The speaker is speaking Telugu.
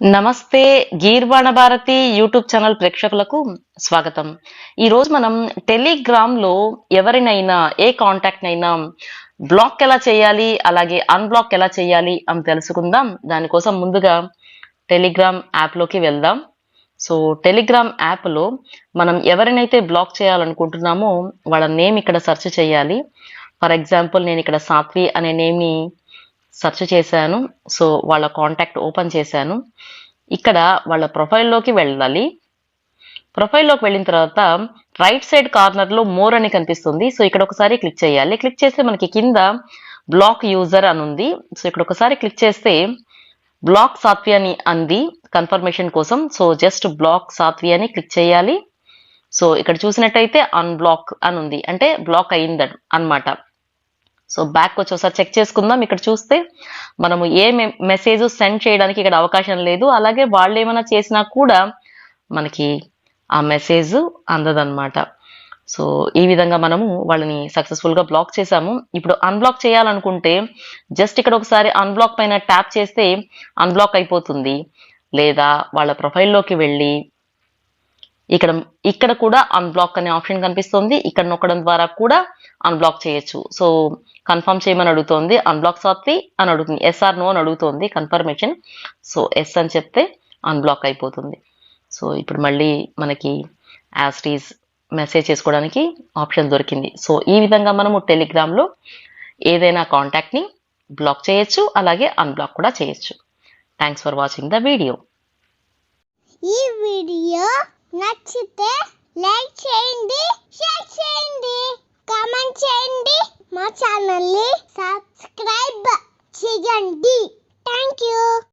నమస్తే గీర్వాణ భారతి యూట్యూబ్ ఛానల్ ప్రేక్షకులకు స్వాగతం. ఈ రోజు మనం టెలిగ్రామ్ లో ఎవరినైనా ఏ కాంటాక్ట్ నైనా బ్లాక్ ఎలా చేయాలి, అలాగే అన్బ్లాక్ ఎలా చేయాలి అని తెలుసుకుందాం. దానికోసం ముందుగా టెలిగ్రామ్ యాప్ లోకి వెళ్దాం. సో టెలిగ్రామ్ యాప్ లో మనం ఎవరినైతే బ్లాక్ చేయాలనుకుంటున్నామో వాళ్ళ నేమ్ ఇక్కడ సెర్చ్ చేయాలి. ఫర్ ఎగ్జాంపుల్ నేను ఇక్కడ సాత్వి అనే నేమ్ ని సెర్చ్ చేశాను. సో వాళ్ళ కాంటాక్ట్ ఓపెన్ చేశాను. ఇక్కడ వాళ్ళ ప్రొఫైల్లోకి వెళ్ళాలి. ప్రొఫైల్లోకి వెళ్ళిన తర్వాత రైట్ సైడ్ కార్నర్ లో మోర్ అని కనిపిస్తుంది. సో ఇక్కడ ఒకసారి క్లిక్ చేయాలి. క్లిక్ చేస్తే మనకి కింద బ్లాక్ యూజర్ అని ఉంది. సో ఇక్కడ ఒకసారి క్లిక్ చేస్తే బ్లాక్ సాత్వి అని అంది కన్ఫర్మేషన్ కోసం. సో జస్ట్ బ్లాక్ సాత్వి అని క్లిక్ చేయాలి. సో ఇక్కడ చూసినట్టయితే అన్బ్లాక్ అని ఉంది, అంటే బ్లాక్ అయింది అన్నమాట. సో బ్యాక్ వచ్చి ఒకసారి చెక్ చేసుకుందాం. ఇక్కడ చూస్తే మనము ఏ మెసేజ్ సెండ్ చేయడానికి ఇక్కడ అవకాశం లేదు. అలాగే వాళ్ళు ఏమైనా చేసినా కూడా మనకి ఆ మెసేజ్ అందదన్నమాట. సో ఈ విధంగా మనము వాళ్ళని సక్సెస్ఫుల్ గా బ్లాక్ చేసాము. ఇప్పుడు అన్బ్లాక్ చేయాలనుకుంటే జస్ట్ ఇక్కడ ఒకసారి అన్బ్లాక్ పైన ట్యాప్ చేస్తే అన్బ్లాక్ అయిపోతుంది. లేదా వాళ్ళ ప్రొఫైల్లోకి వెళ్ళి ఇక్కడ కూడా అన్బ్లాక్ అనే ఆప్షన్ కనిపిస్తుంది. ఇక్కడ నొక్కడం ద్వారా కూడా అన్బ్లాక్ చేయొచ్చు. సో కన్ఫర్మ్ చేయమని అడుగుతోంది. అన్బ్లాక్ సాత్వి అని అడుగుతుంది. ఎస్ఆర్ నో అని అడుగుతోంది కన్ఫర్మేషన్. సో ఎస్ అని చెప్తే అన్బ్లాక్ అయిపోతుంది. సో ఇప్పుడు మళ్ళీ మనకి యాస్టీస్ మెసేజ్ చేసుకోవడానికి ఆప్షన్ దొరికింది. సో ఈ విధంగా మనము టెలిగ్రామ్ లో ఏదైనా కాంటాక్ట్ ని బ్లాక్ చేయొచ్చు, అలాగే అన్బ్లాక్ కూడా చేయొచ్చు. Thanks for watching the video. ఈ వీడియో నచ్చితే లైక్ చేయండి, షేర్ చేయండి, కామెంట్ చేయండి, మా ఛానల్ ని సబ్స్క్రైబ్ చేయండి. Thank you.